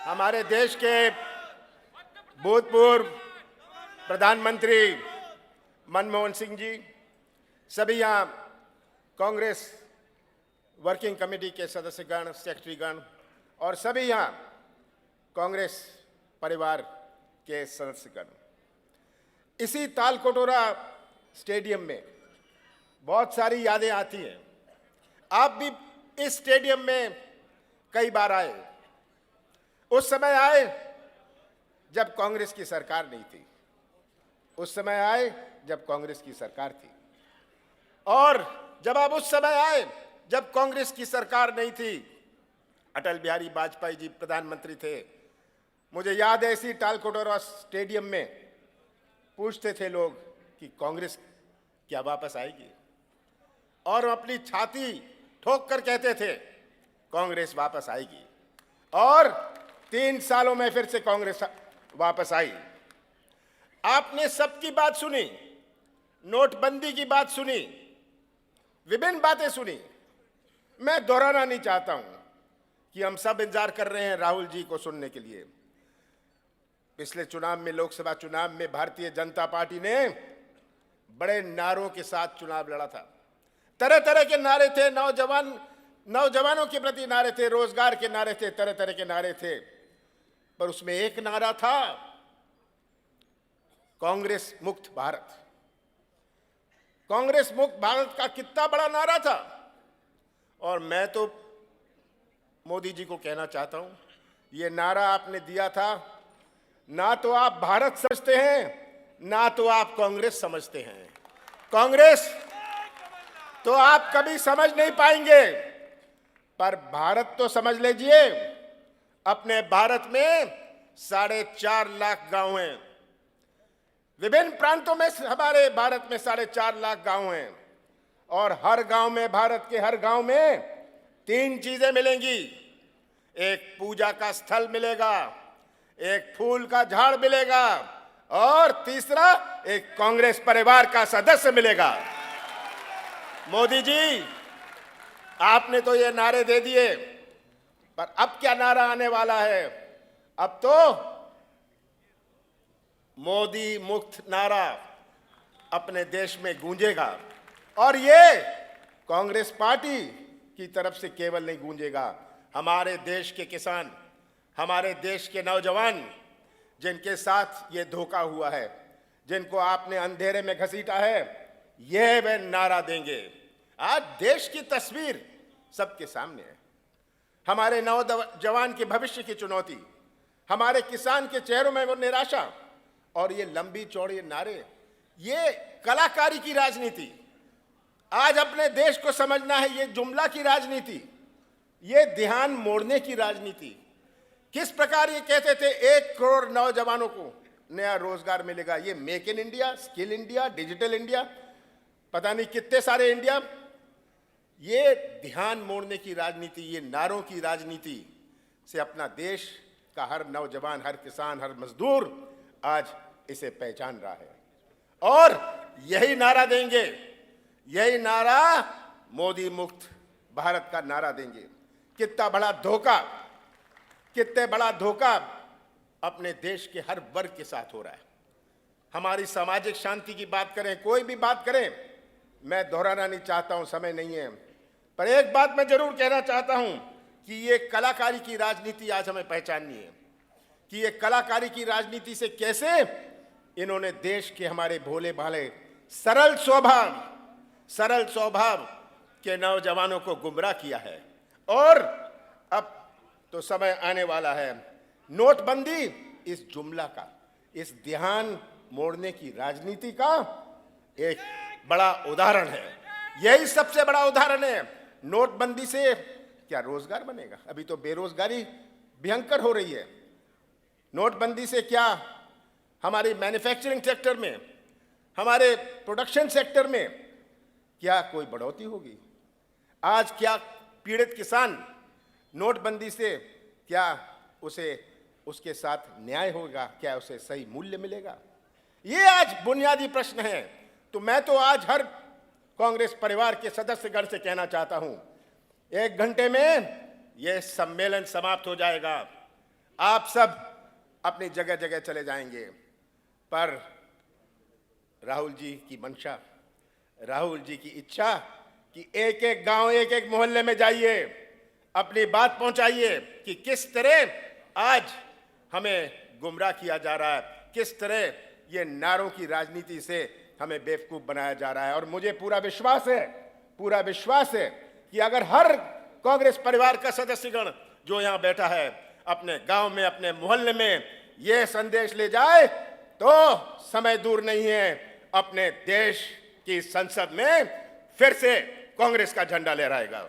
हमारे देश के भूतपूर्व प्रधानमंत्री मनमोहन सिंह जी, सभी यहाँ कांग्रेस वर्किंग कमेटी के सदस्यगण, सेक्रेटरीगण और सभी यहाँ कांग्रेस परिवार के सदस्यगण, इसी तालकटोरा स्टेडियम में बहुत सारी यादें आती हैं। आप भी इस स्टेडियम में कई बार आए। उस समय आए जब कांग्रेस की सरकार नहीं थी, उस समय आए जब कांग्रेस की सरकार थी, और जब आप उस समय आए जब कांग्रेस की सरकार नहीं थी, अटल बिहारी वाजपेयी जी प्रधानमंत्री थे। मुझे याद है इसी तालकटोरा स्टेडियम में पूछते थे लोग कि कांग्रेस क्या वापस आएगी, और हम अपनी छाती ठोक कर कहते थे कांग्रेस वापस आएगी, और 3 सालों में फिर से कांग्रेस वापस आई। आपने सबकी बात सुनी, नोटबंदी की बात सुनी, विभिन्न बातें सुनी। मैं दोहराना नहीं चाहता हूं कि हम सब इंतजार कर रहे हैं राहुल जी को सुनने के लिए। पिछले चुनाव में, लोकसभा चुनाव में भारतीय जनता पार्टी ने बड़े नारों के साथ चुनाव लड़ा था। तरह तरह के नारे थे, नौजवानों के प्रति नारे थे, रोजगार के नारे थे, तरह तरह के नारे थे, पर उसमें एक नारा था कांग्रेस मुक्त भारत। कांग्रेस मुक्त भारत का कितना बड़ा नारा था। और मैं तो मोदी जी को कहना चाहता हूं, यह नारा आपने दिया था, ना तो आप भारत समझते हैं, ना तो आप कांग्रेस समझते हैं। कांग्रेस तो आप कभी समझ नहीं पाएंगे, पर भारत तो समझ लीजिए। अपने भारत में 4.5 लाख गांव हैं। विभिन्न प्रांतों में हमारे भारत में 4.5 लाख गांव हैं, और हर गांव में, भारत के हर गांव में 3 चीजें मिलेंगी। एक पूजा का स्थल मिलेगा, एक फूल का झाड़ मिलेगा, और तीसरा एक कांग्रेस परिवार का सदस्य मिलेगा। मोदी जी, आपने तो ये नारे दे दिए, पर अब क्या नारा आने वाला है? अब तो मोदी मुक्त नारा अपने देश में गूंजेगा, और ये कांग्रेस पार्टी की तरफ से केवल नहीं गूंजेगा। हमारे देश के किसान, हमारे देश के नौजवान, जिनके साथ ये धोखा हुआ है, जिनको आपने अंधेरे में घसीटा है, ये वे नारा देंगे। आज देश की तस्वीर सबके सामने है। हमारे नौजवान के भविष्य की चुनौती, हमारे किसान के चेहरों में वो निराशा, और ये लंबी चौड़ी नारे, ये कलाकारी की राजनीति। आज अपने देश को समझना है, ये जुमला की राजनीति, ये ध्यान मोड़ने की राजनीति। किस प्रकार ये कहते थे 1 करोड़ नौजवानों को नया रोजगार मिलेगा, ये make in India, skill India, digital India, पता नहीं कितने सारे इंडिया। ये ध्यान मोड़ने की राजनीति, ये नारों की राजनीति से अपना देश का हर नौजवान, हर किसान, हर मजदूर आज इसे पहचान रहा है, और यही नारा देंगे, यही नारा मोदी मुक्त भारत का नारा देंगे। कितना बड़ा धोखा, कितने बड़ा धोखा अपने देश के हर वर्ग के साथ हो रहा है। हमारी सामाजिक शांति की बात करें, कोई भी बात करें, मैं दोहराना नहीं चाहता हूं, समय नहीं है, पर एक बात मैं जरूर कहना चाहता हूं कि ये कलाकारी की राजनीति आज हमें पहचाननी है, कि ये कलाकारी की राजनीति से कैसे इन्होंने देश के हमारे भोले भाले सरल स्वभाव के नौजवानों को गुमराह किया है। और अब तो समय आने वाला है, नोटबंदी इस जुमला का, इस ध्यान मोड़ने की राजनीति का एक बड़ा उदाहरण है। यही सबसे बड़ा उदाहरण है। नोटबंदी से क्या रोजगार बनेगा? अभी तो बेरोजगारी भयंकर हो रही है। नोटबंदी से क्या हमारी मैन्युफैक्चरिंग सेक्टर में, हमारे प्रोडक्शन सेक्टर में क्या कोई बढ़ोतरी होगी? आज क्या पीड़ित किसान नोटबंदी से क्या उसे उसके साथ न्याय होगा? क्या उसे सही मूल्य मिलेगा? ये आज बुनियादी प्रश्न है। तो मैं तो आज हर कांग्रेस परिवार के सदस्यगण से कहना चाहता हूं, 1 घंटे में यह सम्मेलन समाप्त हो जाएगा। आप सब अपनी जगह जगह चले जाएंगे, पर राहुल जी की मंशा, राहुल जी की इच्छा कि एक एक गांव, एक एक मोहल्ले में जाइए, अपनी बात पहुंचाइए कि किस तरह आज हमें गुमराह किया जा रहा है, किस तरह ये नारों की राजनीति से हमें बेवकूफ बनाया जा रहा है। और मुझे पूरा विश्वास है कि अगर हर कांग्रेस परिवार का सदस्यगण जो यहां बैठा है अपने गांव में, अपने मोहल्ले में यह संदेश ले जाए, तो समय दूर नहीं है, अपने देश की संसद में फिर से कांग्रेस का झंडा लहराएगा।